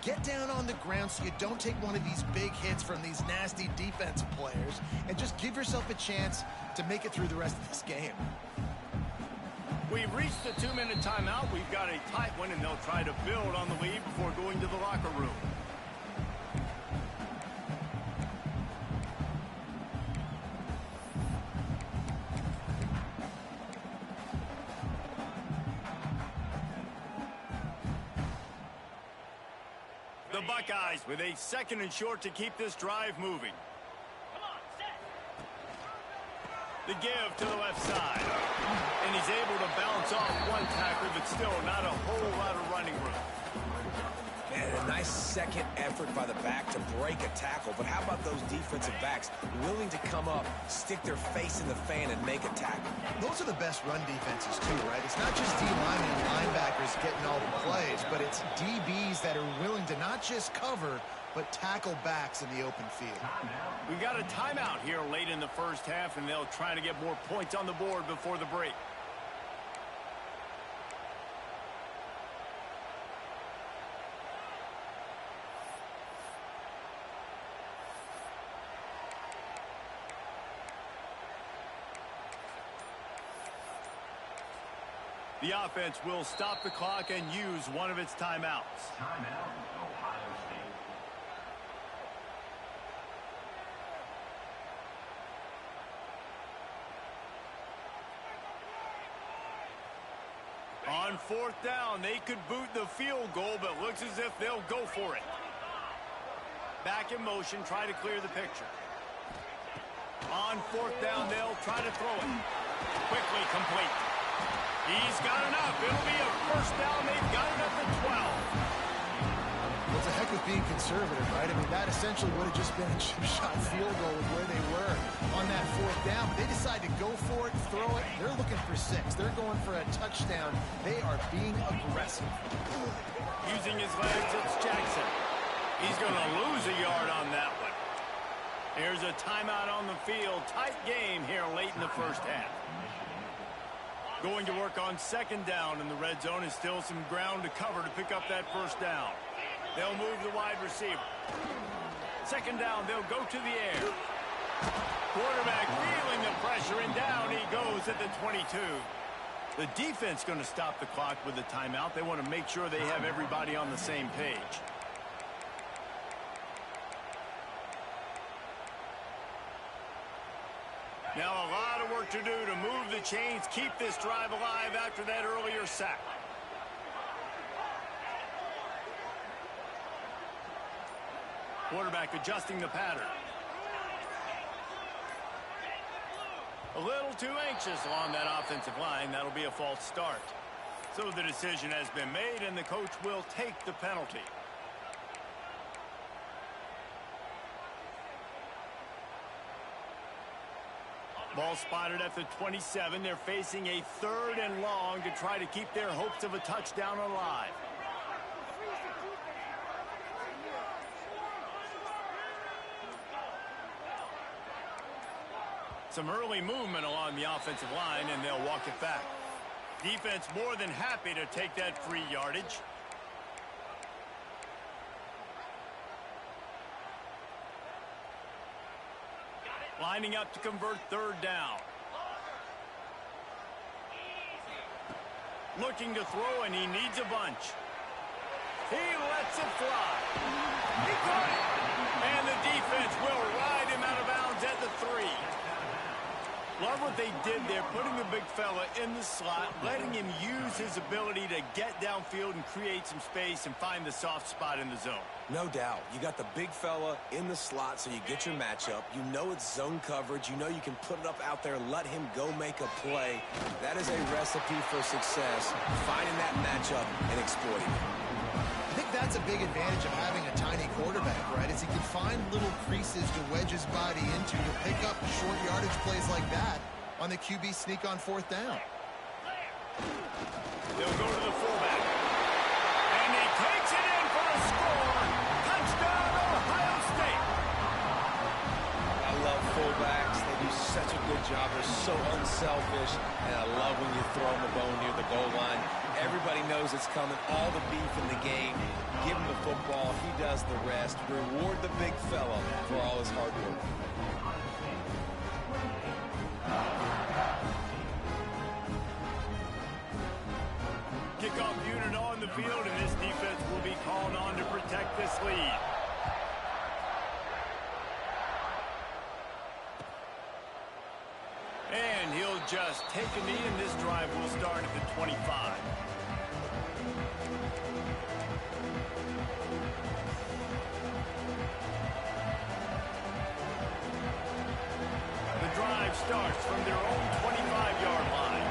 Get down on the ground so you don't take one of these big hits from these nasty defensive players, and just give yourself a chance to make it through the rest of this game. We've reached the 2-minute timeout. We've got a tight one, and they'll try to build on the lead before going to the locker room. The Buckeyes with a 2nd and short to keep this drive moving. The give to the left side. And he's able to bounce off one tackle, but still not a whole lot of running room. And a nice second effort by the back to break a tackle. But how about those defensive backs willing to come up, stick their face in the fan, and make a tackle? Those are the best run defenses, too, right? It's not just D-linemen and linebackers getting all the plays, but it's DBs that are willing to not just cover, but tackle backs in the open field. We got a timeout here late in the first half, and they'll try to get more points on the board before the break. The offense will stop the clock and use one of its timeouts. Timeout, Ohio State. On 4th down, they could boot the field goal, but looks as if they'll go for it. Back in motion, try to clear the picture. On 4th down, they'll try to throw it. Quickly complete. He's got enough. It'll be a 1st down. They've got it at the 12. Well, it's a heck of being conservative, right? I mean, that essentially would have just been a chip shot field goal with where they were on that 4th down. But they decide to go for it, throw it. They're looking for 6. They're going for a touchdown. They are being aggressive. Using his legs, it's Jackson. He's going to lose a yard on that one. Here's a timeout on the field. Tight game here late in the first half. Going to work on 2nd down in the red zone, and still some ground to cover to pick up that 1st down. They'll move the wide receiver. 2nd down, they'll go to the air. Quarterback feeling the pressure, and down he goes at the 22. The defense going to stop the clock with the timeout. They want to make sure they have everybody on the same page. Now a lot of work to do to move the chains, keep this drive alive after that earlier sack. Quarterback adjusting the pattern. A little too anxious along that offensive line. That'll be a false start. So the decision has been made, and the coach will take the penalty. Ball spotted at the 27. They're facing a 3rd and long to try to keep their hopes of a touchdown alive. Some early movement along the offensive line, and they'll walk it back. Defense more than happy to take that free yardage. Lining up to convert 3rd down. Looking to throw, and he needs a bunch. He lets it fly. He caught it. And the defense will ride him out of bounds at the 3. Love what they did there, putting the big fella in the slot, letting him use his ability to get downfield and create some space and find the soft spot in the zone. No doubt. You got the big fella in the slot, so you get your matchup. You know it's zone coverage. You know you can put it up out there, let him go make a play. That is a recipe for success, finding that matchup and exploiting it. I think that's a big advantage of having a tiny quarterback, right? Is he can find little creases to wedge his body into to pick up short yardage plays like that on the QB sneak on 4th down. They'll go to the fullback. And he takes it in for a score. Touchdown, Ohio State. I love fullbacks. They do such a good job. They're so unselfish. And I love when you throw them the bone near the goal line. Everybody knows it's coming. All the beef in the game. Give him the football. He does the rest. Reward the big fella for all his hard work. Kickoff unit on the field, and this defense will be called on to protect this lead. And he'll just take a knee, and this drive will start at the 25. The drive starts from their own 25-yard line.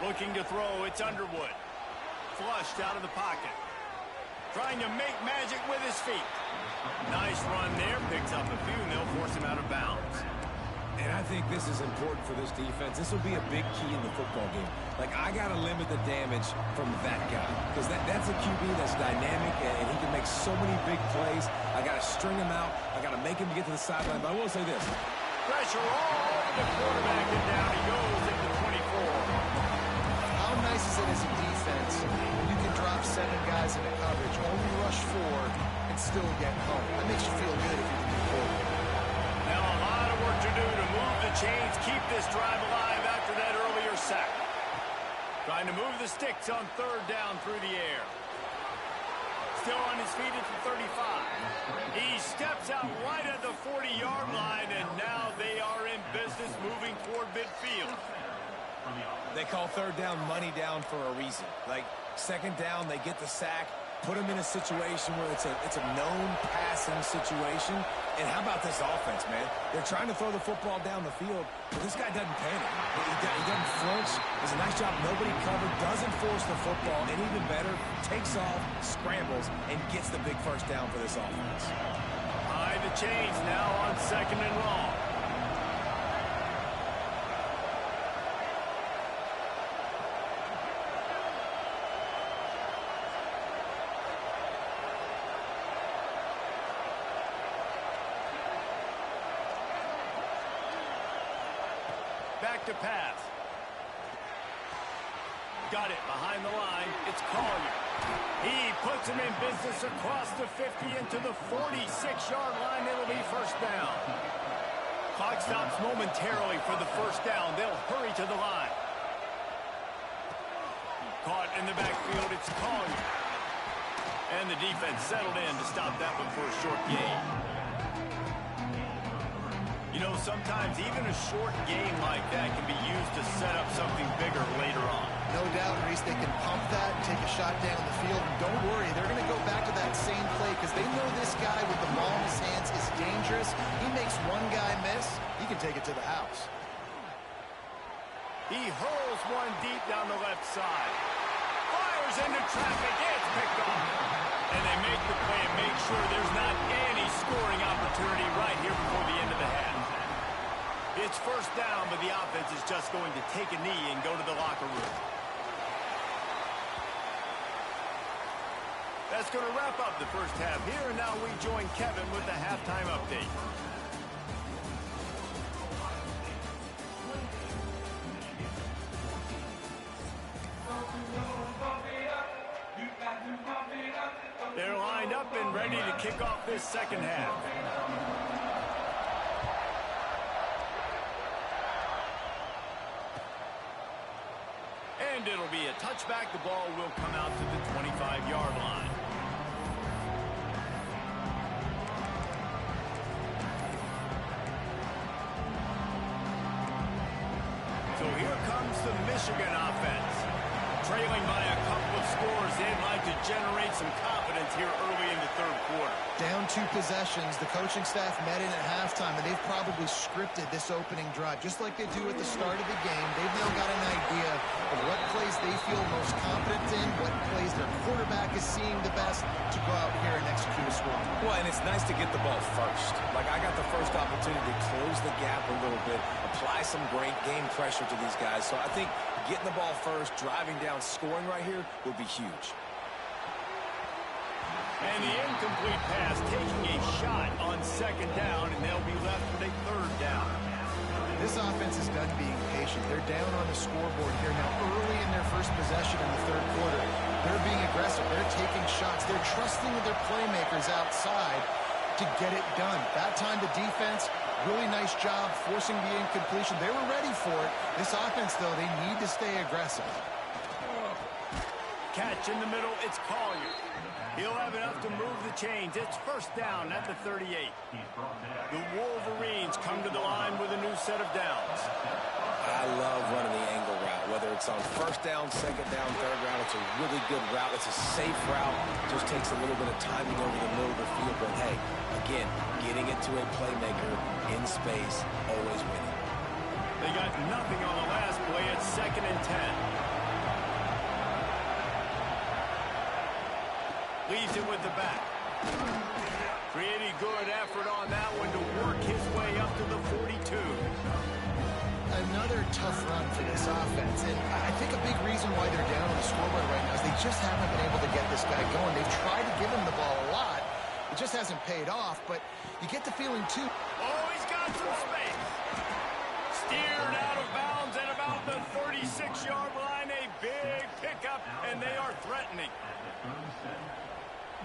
Looking to throw, it's Underwood. Flushed out of the pocket. Trying to make magic with his feet. Nice run there. Picks up a few, and they'll force him out of bounds. And I think this is important for this defense. This will be a big key in the football game. Like, I got to limit the damage from that guy. Because that's a QB that's dynamic, and he can make so many big plays. I got to string him out. I got to make him get to the sideline. But I will say this. Pressure all over the quarterback, and down he goes at the 24. How nice is it as a defense when you can drop 7 guys into coverage, only rush 4, and still get home? That makes you feel good if you can move forward. Now a lot of work to do to move the chains, keep this drive alive after that earlier sack. Trying to move the sticks on 3rd down through the air. Still on his feet at the 35. He steps out right at the 40-yard line, and now they are in business moving toward midfield. They call 3rd down money down for a reason. Like, 2nd down, they get the sack, put them in a situation where it's a known passing situation. And how about this offense, man? They're trying to throw the football down the field, but this guy doesn't panic. He doesn't flinch. Does a nice job. Nobody covered. Doesn't force the football. And even better, takes off, scrambles, and gets the big 1st down for this offense. High the chains now on 2nd and long. Back to pass. Got it behind the line. It's Collier. He puts him in business across the 50 into the 46-yard line. It'll be 1st down. Clock stops momentarily for the 1st down. They'll hurry to the line. Caught in the backfield. It's Collier. And the defense settled in to stop that one for a short gain. You know, sometimes even a short game like that can be used to set up something bigger later on. No doubt, Reese, they can pump that and take a shot down the field. And don't worry, they're going to go back to that same play because they know this guy with the ball in his hands is dangerous. He makes one guy miss, he can take it to the house. He hurls one deep down the left side. Fires into traffic. It's picked off. And they make the play and make sure there's not any scoring opportunity right here before the end of the half. It's 1st down, but the offense is just going to take a knee and go to the locker room. That's going to wrap up the 1st half here, and now we join Kevin with the halftime update. They're lined up and ready to kick off this 2nd half. And it'll be a touchback. The ball will come out to the 25-yard line. So here comes the Michigan offense. Trailing by a couple of scores, they'd like to generate some confidence here early in the 3rd quarter. Down 2 possessions, the coaching staff met in at halftime, and they've probably scripted this opening drive, just like they do at the start of the game. They've now got an idea of what plays they feel most confident in, what plays their quarterback is seeing the best to go out here and execute a score. Well, and it's nice to get the ball first. Like, I got the first opportunity to close the gap a little bit, apply some great game pressure to these guys. So I think getting the ball first, driving down, scoring right here would be huge. And the incomplete pass taking a shot on 2nd down, and they'll be left with a 3rd down. This offense is done being patient. They're down on the scoreboard here now early in their first possession in the third quarter. They're being aggressive. They're taking shots. They're trusting their playmakers outside to get it done. That time the defense, really nice job forcing the incompletion. They were ready for it. This offense, though, they need to stay aggressive. Catch in the middle. It's Collier. He'll have enough to move the chains. It's first down at the 38. The Wolverines come to the line with a new set of downs. I love running the angle route, whether it's on first down, second down, third round. It's a really good route. It's a safe route. Just takes a little bit of timing over the middle of the field. But, hey, again, getting it to a playmaker in space, always winning. They got nothing on the last play. It's 2nd and 10. Leaves it with the back. Pretty good effort on that one to work his way up to the 42. Another tough run for this offense, and I think a big reason why they're down on the scoreboard right now is they just haven't been able to get this guy going. They've tried to give him the ball a lot. It just hasn't paid off, but you get the feeling, too. Oh, he's got some space. Steered out of bounds at about the 36-yard line. A big pickup, and they are threatening.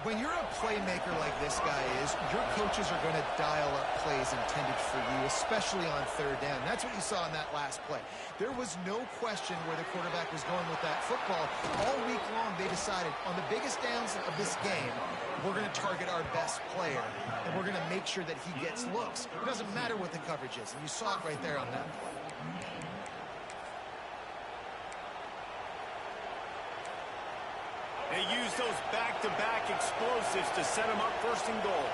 When you're a playmaker like this guy is, your coaches are going to dial up plays intended for you, especially on third down. That's what you saw in that last play. There was no question where the quarterback was going with that football. All week long, they decided on the biggest downs of this game, we're going to target our best player, and we're going to make sure that he gets looks. It doesn't matter what the coverage is, and you saw it right there on that play. They use those back-to-back explosives to set them up first and goal.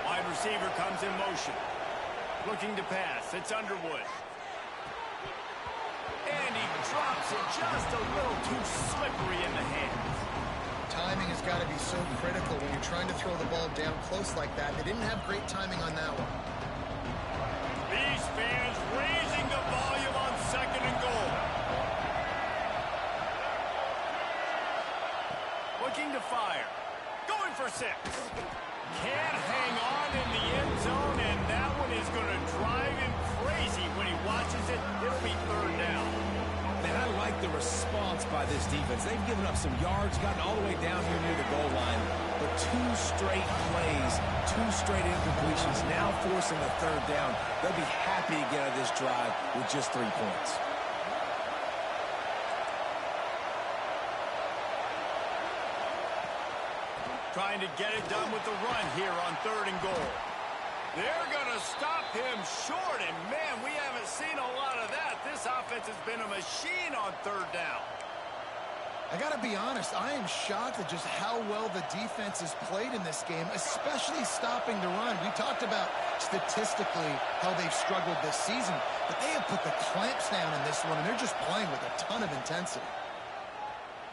Wide receiver comes in motion. Looking to pass. It's Underwood. And he drops it just a little too slippery in the hands. Timing has got to be so critical when you're trying to throw the ball down close like that. They didn't have great timing on that one. These fans raising the volume on 2nd and goal. Looking to fire. Going for 6. Can't hang on in the end zone, and that one is going to drive him crazy when he watches it. It'll be 3rd down. Man, I like the response by this defense. They've given up some yards, gotten all the way down here near the goal line. But 2 straight plays, 2 straight incompletions, now forcing a 3rd down. They'll be happy to get out of this drive with just 3 points. Trying to get it done with the run here on 3rd and goal. They're going to stop him short, and man, we haven't seen a lot of that. This offense has been a machine on 3rd down. I got to be honest, I am shocked at just how well the defense has played in this game, especially stopping the run. We talked about statistically how they've struggled this season, but they have put the clamps down in this one, and they're just playing with a ton of intensity.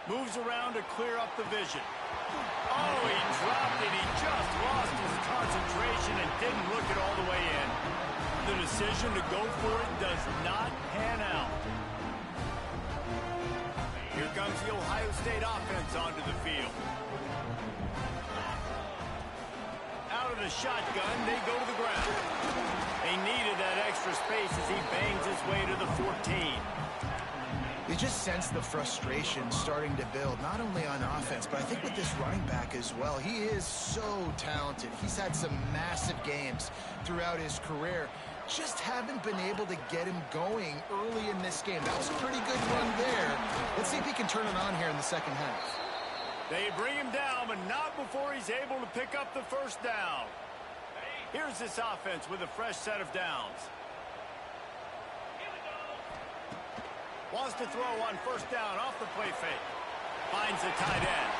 Moves around to clear up the vision. Oh, he dropped it. He just lost his concentration and didn't look it all the way in. The decision to go for it does not pan out. Here comes the Ohio State offense onto the field. Out of the shotgun, they go to the ground. They needed that extra space as he bangs his way to the 14. You just sense the frustration starting to build, not only on offense, but I think with this running back as well. He is so talented. He's had some massive games throughout his career. Just haven't been able to get him going early in this game. That was a pretty good run there. Let's see if he can turn it on here in the second half. They bring him down, but not before he's able to pick up the first down. Here's this offense with a fresh set of downs. Wants to throw on first down off the play fake. Finds the tight end.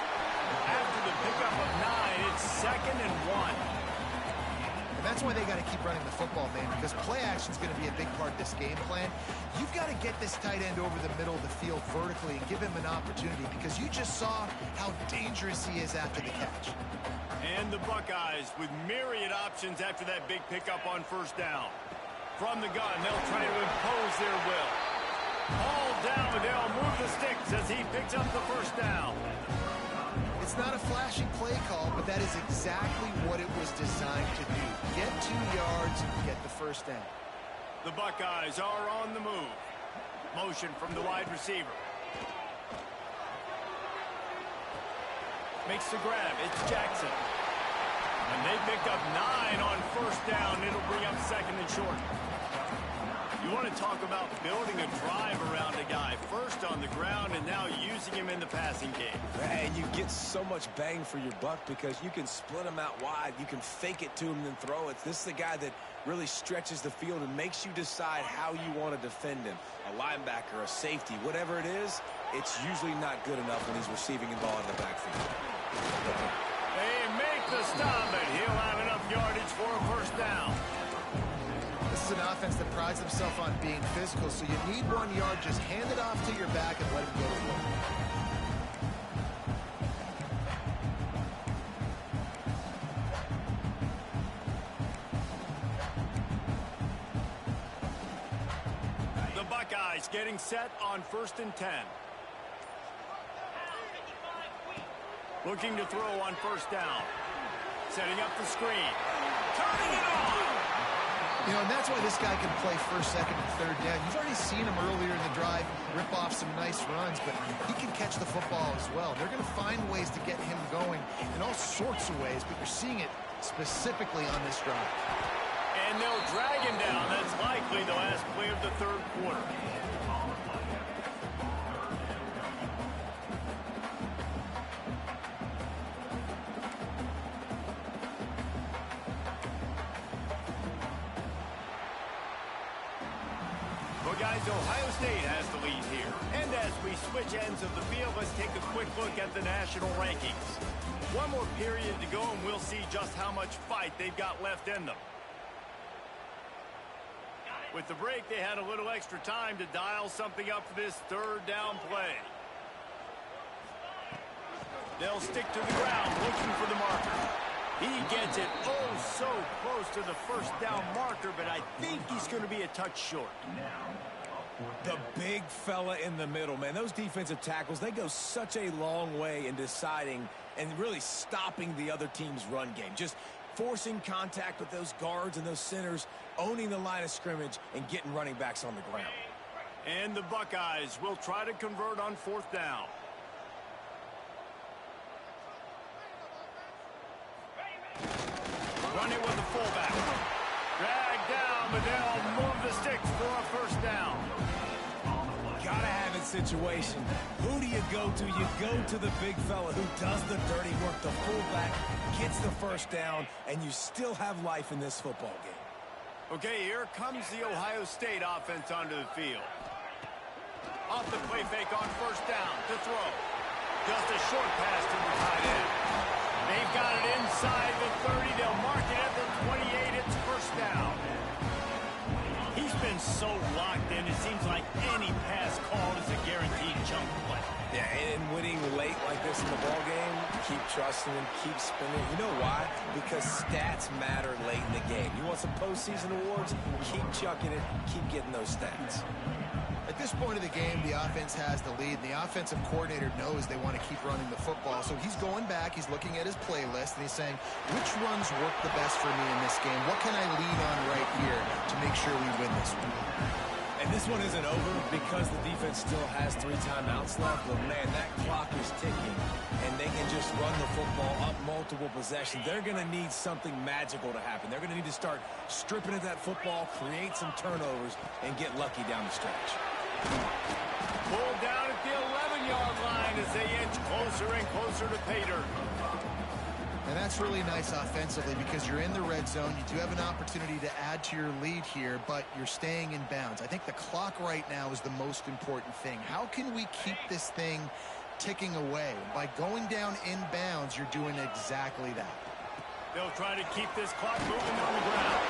After the pickup of 9, it's 2nd and 1. And that's why they got to keep running the football, man, because play action is going to be a big part of this game plan. You've got to get this tight end over the middle of the field vertically and give him an opportunity, because you just saw how dangerous he is after the catch. And the Buckeyes with myriad options after that big pickup on first down. From the gun, they'll try to impose their will. All down, but they'll move the sticks as he picks up the first down. It's not a flashing play call, but that is exactly what it was designed to do. Get 2 yards, get the first down. The Buckeyes are on the move. Motion from the wide receiver. Makes the grab. It's Jackson. And they pick up 9 on first down. It'll bring up second and short. You want to talk about building a drive around a guy. First on the ground and now using him in the passing game. And you get so much bang for your buck because you can split him out wide. You can fake it to him and then throw it. This is the guy that really stretches the field and makes you decide how you want to defend him. A linebacker, a safety, whatever it is, it's usually not good enough when he's receiving the ball in the backfield. They make the stop, and he'll have enough yardage for a first down. This is an offense that prides themselves on being physical, so you need 1 yard. Just hand it off to your back and let him go to work. The Buckeyes getting set on 1st and 10. Looking to throw on first down. Setting up the screen. Turning it on! You know, and that's why this guy can play first, second, and third down. You've already seen him earlier in the drive rip off some nice runs, but he can catch the football as well. They're going to find ways to get him going in all sorts of ways, but you're seeing it specifically on this drive. And they'll drag him down. That's likely the last play of the third quarter. Guys, Ohio State has the lead here. And as we switch ends of the field, let's take a quick look at the national rankings. One more period to go, and we'll see just how much fight they've got left in them. With the break, they had a little extra time to dial something up for this third down play. They'll stick to the ground, looking for the marker. He gets it so close to the first down marker, but I think he's going to be a touch short. The big fella in the middle, man. Those defensive tackles, they go such a long way in deciding and really stopping the other team's run game. Just forcing contact with those guards and those centers, owning the line of scrimmage, and getting running backs on the ground. And the Buckeyes will try to convert on 4th down. Run it with the fullback. Drag down, but they'll move the sticks for a first down. Gotta have it situation. Who do you go to? You go to the big fella who does the dirty work. The fullback gets the first down, and you still have life in this football game. Okay, here comes the Ohio State offense onto the field. Off the play fake on first down to throw. Just a short pass to the tight end. They've got it inside the 30. They'll mark it at the 28. It's first down. He's been so locked in, it seems like any pass called is a guaranteed chunk play. Yeah, and winning late like this in the ball game, keep trusting him, keep spinning. You know why? Because stats matter late in the game. You want some postseason awards? Keep chucking it, keep getting those stats. At this point of the game, the offense has the lead, and the offensive coordinator knows they want to keep running the football. So he's going back, he's looking at his playlist, and he's saying, which runs work the best for me in this game? What can I lean on right here to make sure we win this one? And this one isn't over because the defense still has 3 timeouts left. But, man, that clock is ticking, and they can just run the football up multiple possessions. They're going to need something magical to happen. They're going to need to start stripping at that football, create some turnovers, and get lucky down the stretch. Pulled down at the 11-yard line as they inch closer and closer to pay dirt. And that's really nice offensively because you're in the red zone. You do have an opportunity to add to your lead here, but you're staying in bounds. I think the clock right now is the most important thing. How can we keep this thing ticking away? By going down in bounds, you're doing exactly that. They'll try to keep this clock moving on the ground.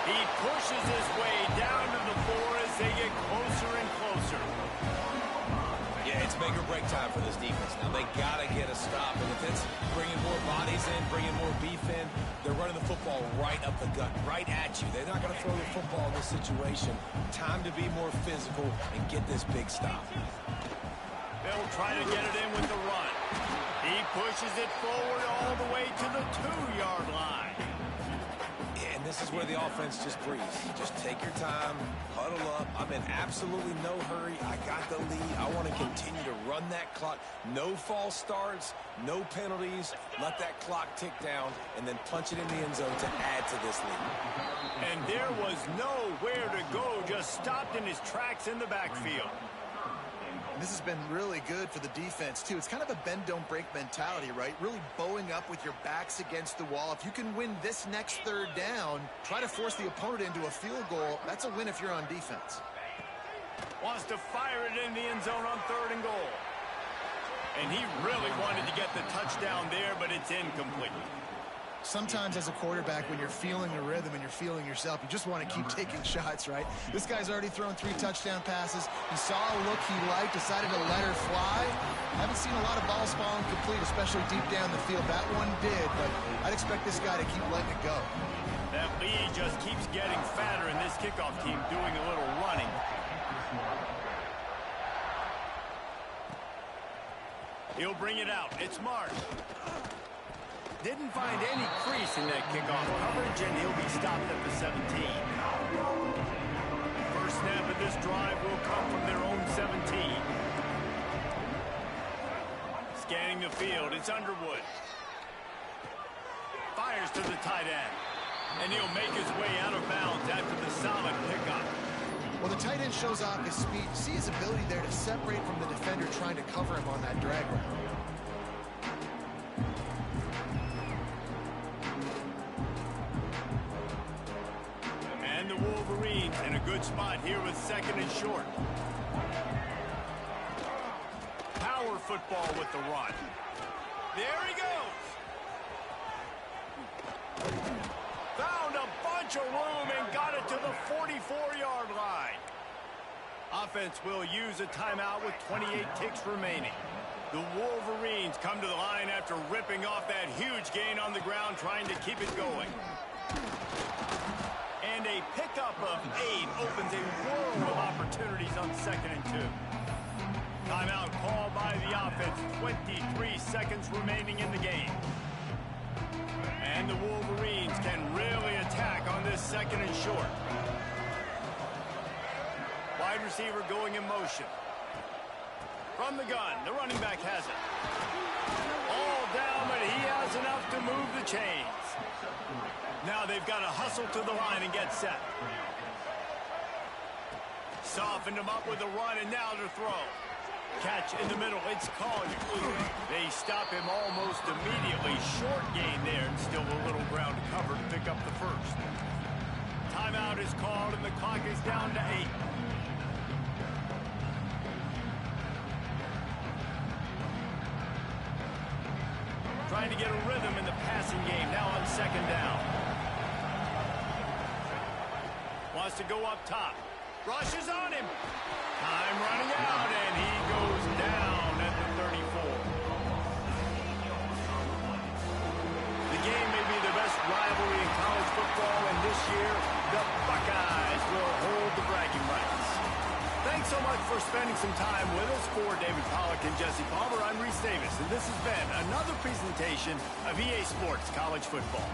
He pushes his way down to the 4 as they get closer and closer. Yeah, it's make or break time for this defense. Now, they got to get a stop. And if it's bringing more bodies in, bringing more beef in, they're running the football right up the gut, right at you. They're not going to throw the football in this situation. Time to be more physical and get this big stop. They'll try to get it in with the run. He He pushes it forward all the way to the 2-yard line. And this is where the offense just breathes. Just take your time, huddle up. I'm in absolutely no hurry. I got the lead. I want to continue to run that clock. No false starts, no penalties. Let that clock tick down, and then punch it in the end zone to add to this lead. And there was nowhere to go, just stopped in his tracks in the backfield. This has been really good for the defense, too. It's kind of a bend-don't-break mentality, right? Really bowing up with your backs against the wall. If you can win this next third down, try to force the opponent into a field goal. That's a win if you're on defense. Wants to fire it in the end zone on 3rd and goal. And he really wanted to get the touchdown there, but it's incomplete. Sometimes as a quarterback, when you're feeling a rhythm and you're feeling yourself, you just want to keep taking shots, right? This guy's already thrown 3 touchdown passes. He saw a look he liked, decided to let her fly. Haven't seen a lot of balls falling complete, especially deep down the field. That one did, but I'd expect this guy to keep letting it go. That lead just keeps getting fatter, and this kickoff team doing a little running. He'll bring it out. It's Mark. Didn't find any crease in that kickoff coverage, and he'll be stopped at the 17. First snap of this drive will come from their own 17. Scanning the field, it's Underwood. Fires to the tight end. And he'll make his way out of bounds after the solid pickup. Well, the tight end shows off his speed. See his ability there to separate from the defender trying to cover him on that drag route. And the Wolverines in a good spot here with 2nd and short. Power football with the run. There he goes. Found a bunch of room and got it to the 44-yard line. Offense will use a timeout with 28 ticks remaining. The Wolverines come to the line after ripping off that huge gain on the ground, trying to keep it going. And a pickup of 8 opens a world of opportunities on 2nd and 2. Timeout called by the offense. 23 seconds remaining in the game. And the Wolverines can really attack on this 2nd and short. Wide receiver going in motion. From the gun, the running back has it. All down, but he has enough to move the chains. Now they've got to hustle to the line and get set. Softened him up with a run, and now to throw. Catch in the middle, it's Collier. They stop him almost immediately. Short gain there, and still a little ground to cover to pick up the first. Timeout is called, and the clock is down to 8. Trying to get a rhythm in the passing game, now on 2nd down. Wants to go up top. Rushes on him. Time running out, and he goes down at the 34. The game may be the best rivalry in college football, and this year, the Buckeyes will hold the bragging rights. Thanks so much for spending some time with us. For David Pollack and Jesse Palmer, I'm Reese Davis, and this has been another presentation of EA Sports College Football.